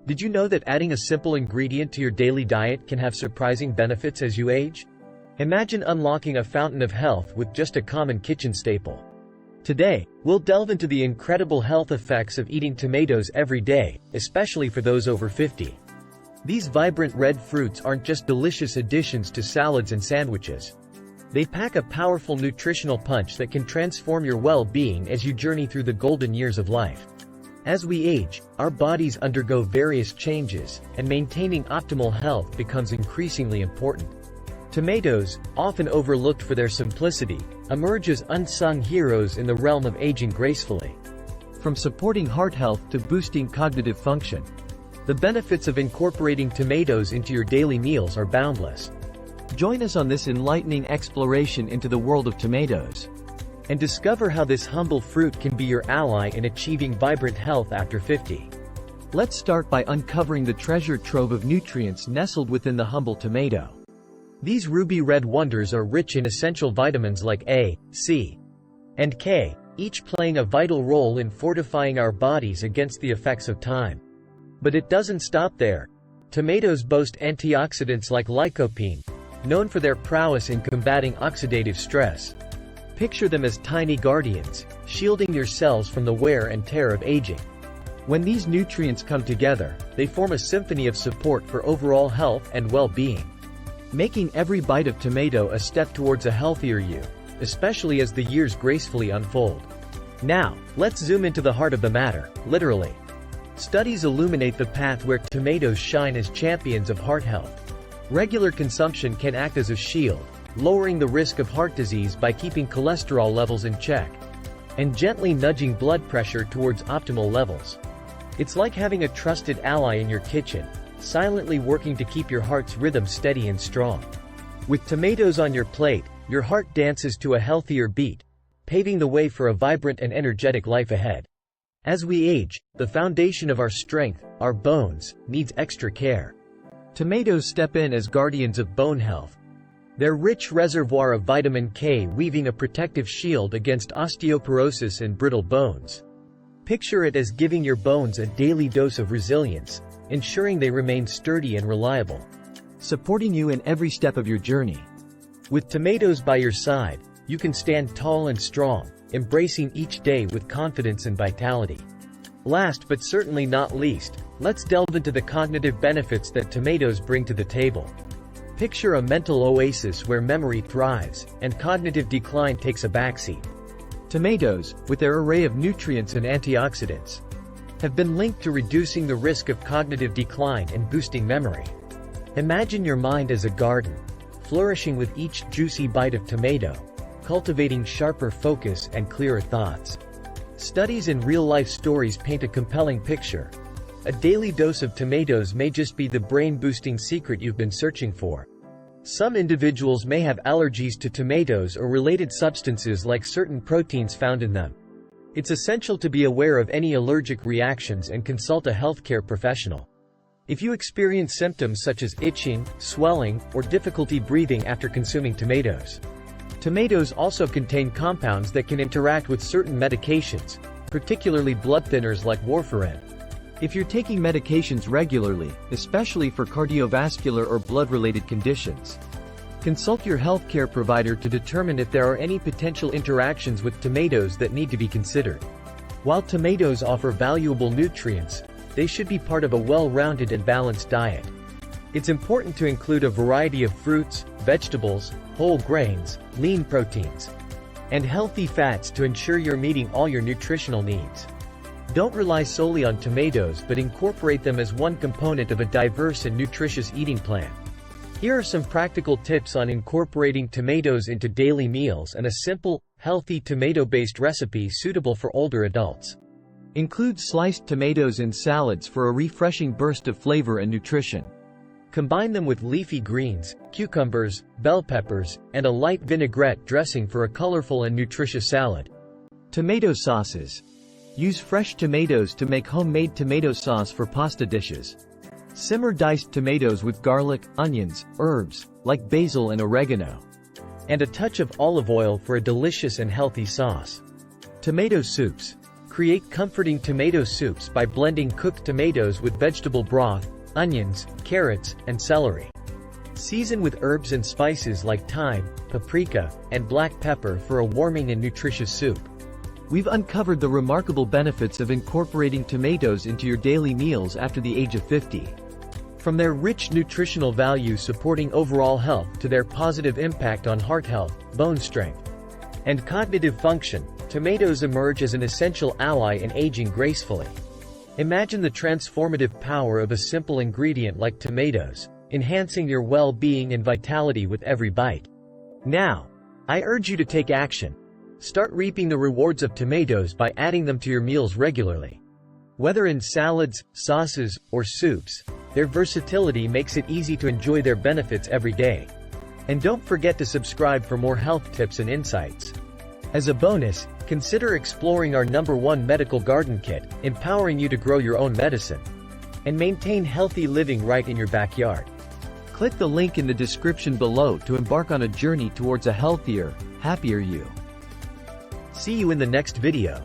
Did you know that adding a simple ingredient to your daily diet can have surprising benefits as you age? Imagine unlocking a fountain of health with just a common kitchen staple. Today, we'll delve into the incredible health effects of eating tomatoes every day, especially for those over 50. These vibrant red fruits aren't just delicious additions to salads and sandwiches. They pack a powerful nutritional punch that can transform your well-being as you journey through the golden years of life. As we age, our bodies undergo various changes, and maintaining optimal health becomes increasingly important. Tomatoes, often overlooked for their simplicity, emerge as unsung heroes in the realm of aging gracefully. From supporting heart health to boosting cognitive function, the benefits of incorporating tomatoes into your daily meals are boundless. Join us on this enlightening exploration into the world of tomatoes, and discover how this humble fruit can be your ally in achieving vibrant health after 50. Let's start by uncovering the treasure trove of nutrients nestled within the humble tomato. These ruby red wonders are rich in essential vitamins like A, C, and K, each playing a vital role in fortifying our bodies against the effects of time. But it doesn't stop there. Tomatoes boast antioxidants like lycopene, known for their prowess in combating oxidative stress. Picture them as tiny guardians, shielding your cells from the wear and tear of aging. When these nutrients come together, they form a symphony of support for overall health and well-being, making every bite of tomato a step towards a healthier you, especially as the years gracefully unfold. Now, let's zoom into the heart of the matter, literally. Studies illuminate the path where tomatoes shine as champions of heart health. Regular consumption can act as a shield, lowering the risk of heart disease by keeping cholesterol levels in check, and gently nudging blood pressure towards optimal levels. It's like having a trusted ally in your kitchen, silently working to keep your heart's rhythm steady and strong. With tomatoes on your plate, your heart dances to a healthier beat, paving the way for a vibrant and energetic life ahead. As we age, the foundation of our strength, our bones, needs extra care. Tomatoes step in as guardians of bone health, their rich reservoir of vitamin K weaving a protective shield against osteoporosis and brittle bones. Picture it as giving your bones a daily dose of resilience, ensuring they remain sturdy and reliable, supporting you in every step of your journey. With tomatoes by your side, you can stand tall and strong, embracing each day with confidence and vitality. Last but certainly not least, let's delve into the cognitive benefits that tomatoes bring to the table. Picture a mental oasis where memory thrives, and cognitive decline takes a backseat. Tomatoes, with their array of nutrients and antioxidants, have been linked to reducing the risk of cognitive decline and boosting memory. Imagine your mind as a garden, flourishing with each juicy bite of tomato, cultivating sharper focus and clearer thoughts. Studies and real-life stories paint a compelling picture. A daily dose of tomatoes may just be the brain-boosting secret you've been searching for. Some individuals may have allergies to tomatoes or related substances like certain proteins found in them. It's essential to be aware of any allergic reactions and consult a healthcare professional. If you experience symptoms such as itching, swelling, or difficulty breathing after consuming tomatoes. Tomatoes also contain compounds that can interact with certain medications, particularly blood thinners like warfarin. If you're taking medications regularly, especially for cardiovascular or blood-related conditions, consult your healthcare provider to determine if there are any potential interactions with tomatoes that need to be considered. While tomatoes offer valuable nutrients, they should be part of a well-rounded and balanced diet. It's important to include a variety of fruits, vegetables, whole grains, lean proteins, and healthy fats to ensure you're meeting all your nutritional needs. Don't rely solely on tomatoes but incorporate them as one component of a diverse and nutritious eating plan. Here are some practical tips on incorporating tomatoes into daily meals and a simple, healthy tomato-based recipe suitable for older adults. Include sliced tomatoes in salads for a refreshing burst of flavor and nutrition. Combine them with leafy greens, cucumbers, bell peppers, and a light vinaigrette dressing for a colorful and nutritious salad. Tomato sauces. Use fresh tomatoes to make homemade tomato sauce for pasta dishes. Simmer diced tomatoes with garlic, onions, herbs, like basil and oregano, and a touch of olive oil for a delicious and healthy sauce. Tomato soups. Create comforting tomato soups by blending cooked tomatoes with vegetable broth, onions, carrots, and celery. Season with herbs and spices like thyme, paprika, and black pepper for a warming and nutritious soup. We've uncovered the remarkable benefits of incorporating tomatoes into your daily meals after the age of 50. From their rich nutritional value supporting overall health to their positive impact on heart health, bone strength, and cognitive function, tomatoes emerge as an essential ally in aging gracefully. Imagine the transformative power of a simple ingredient like tomatoes, enhancing your well-being and vitality with every bite. Now, I urge you to take action. Start reaping the rewards of tomatoes by adding them to your meals regularly. Whether in salads, sauces, or soups, their versatility makes it easy to enjoy their benefits every day. And don't forget to subscribe for more health tips and insights. As a bonus, consider exploring our #1 medical garden kit, empowering you to grow your own medicine and maintain healthy living right in your backyard. Click the link in the description below to embark on a journey towards a healthier, happier you. See you in the next video.